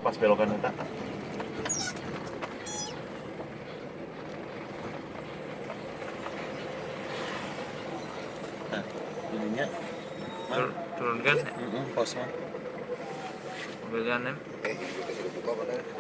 pas belokan eta. Nah, ininya turunkan pos mah. mobilnya nem. Kita sudah buka padahal.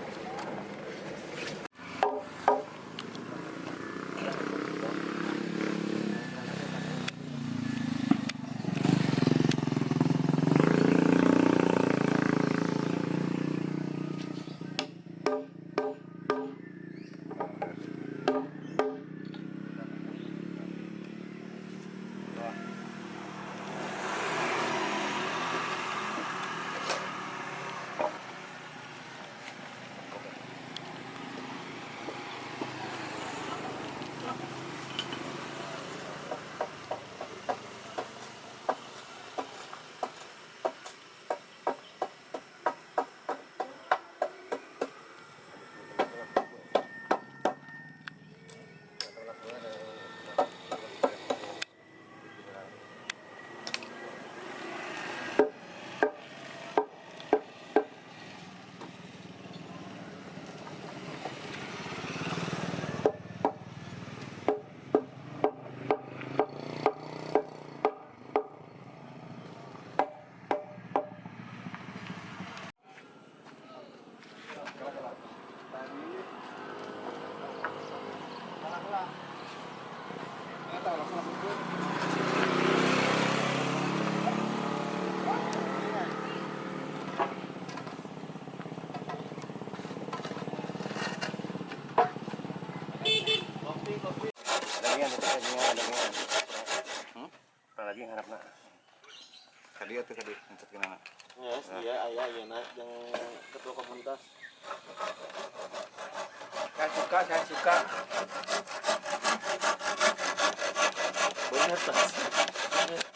Lagi harapna kali itu kali untuk gimana? Yes, iya ayah nak yang ketua komunitas. Saya suka. Benar tas.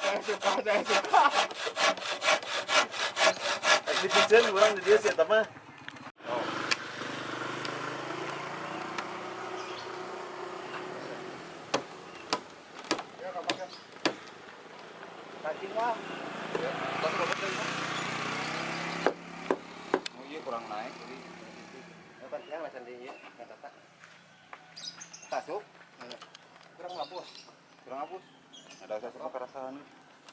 Saya suka. Netizen orang di dia siapa mah? Lah. Ya, tapi dapat dari mana? Oh iya kurang naik jadi. Dapat yang macam dia kata tak. Tasuk. Kurang hapus. Kurang hapus. Ada satu kerasan.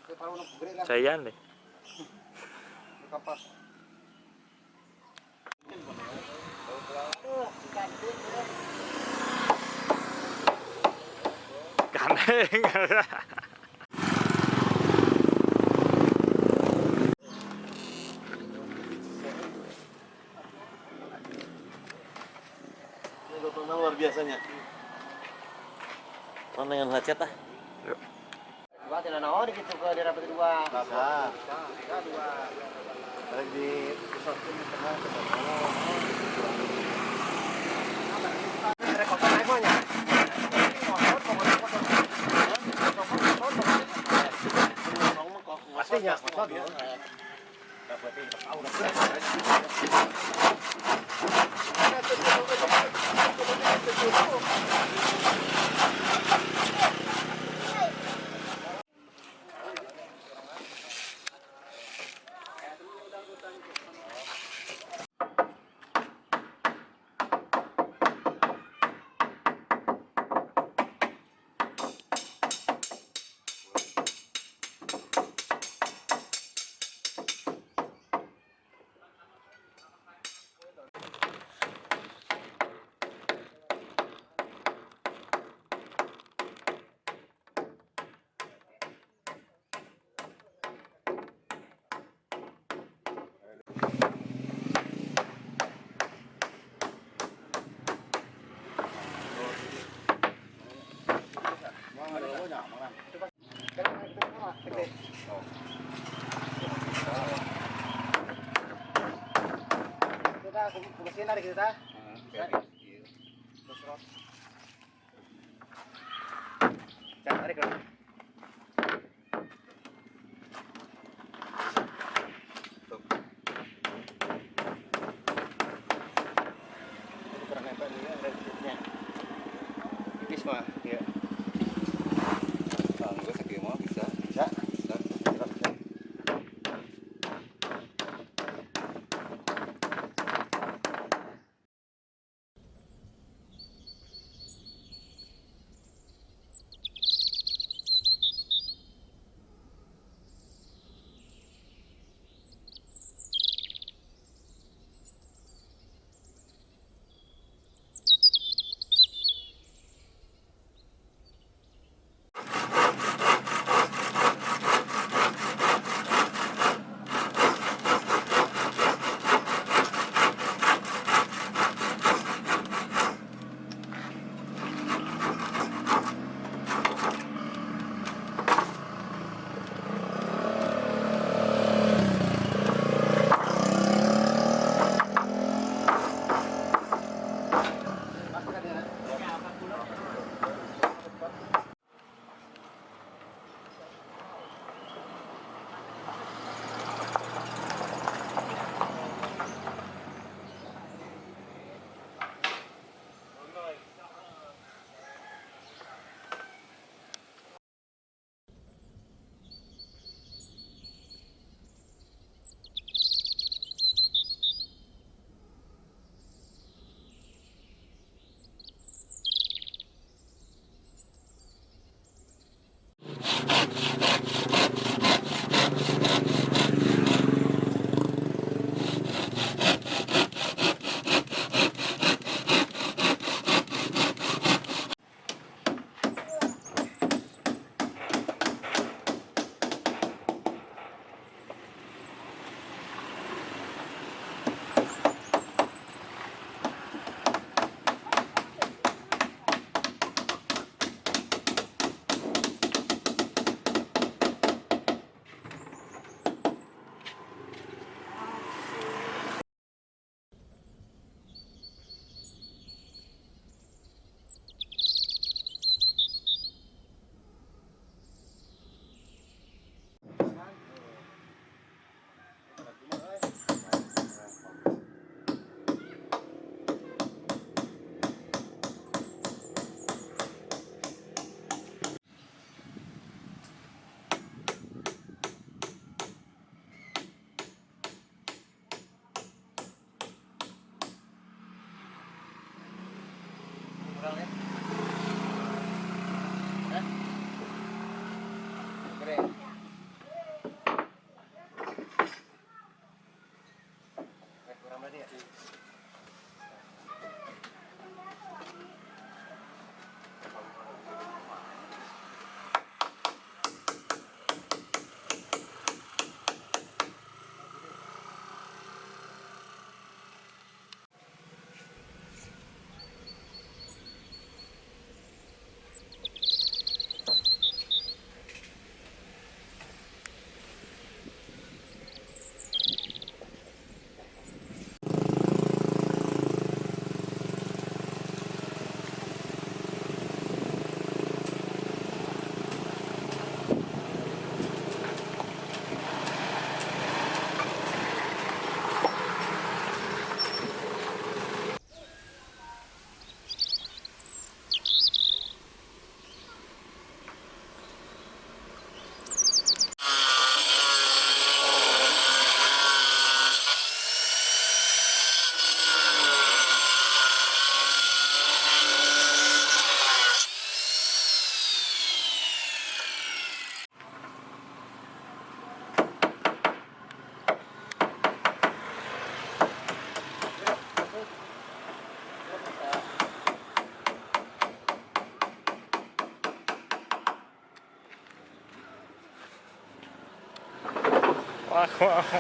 Kita tahu nak gede lah. Sayan deh. Kapas. Kaneng. Luar biasanya. Mana yang lecet ah? Dua tidak naon gitu ke daerah berdua. Bisa dua. Lagi di pusat ini tengah Rekod naik banyak. pastinya. Kita mesin tarik kita. Jangan tarik dong. Kurang hebat nih ya, resistnya. Tipis mah, ya. Enggak sakit mah bisa. Bisa. Bisa. Wah,